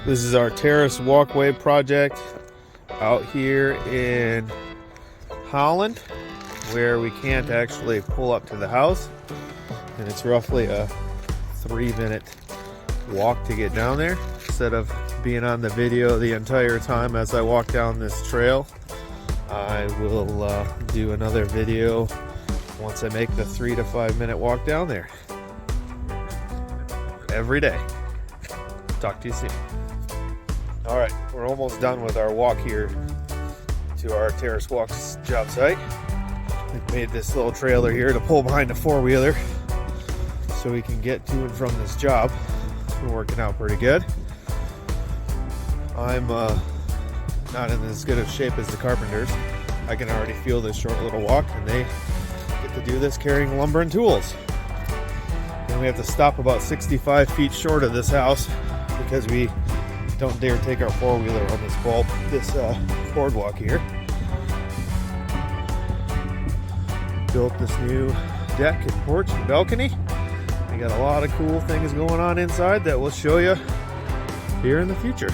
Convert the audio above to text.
This is our terrace walkway project out here in Holland, where we can't actually pull up to the house, and it's roughly a 3-minute walk to get down there. Instead of being on the video the entire time as I walk down this trail, I will do another video once I make the 3 to 5 minute walk down there every day. Talk to you soon. All right, we're almost done with our walk here to our Terrace Walks job site. We've made this little trailer here to pull behind a four-wheeler so we can get to and from this job. It's been working out pretty good. I'm not in as good of shape as the carpenters. I can already feel this short little walk, and they get to do this carrying lumber and tools. And we have to stop about 65 feet short of this house because we don't dare take our four-wheeler on this boardwalk here. Built this new deck and porch and balcony. We got a lot of cool things going on inside that we'll show you here in the future.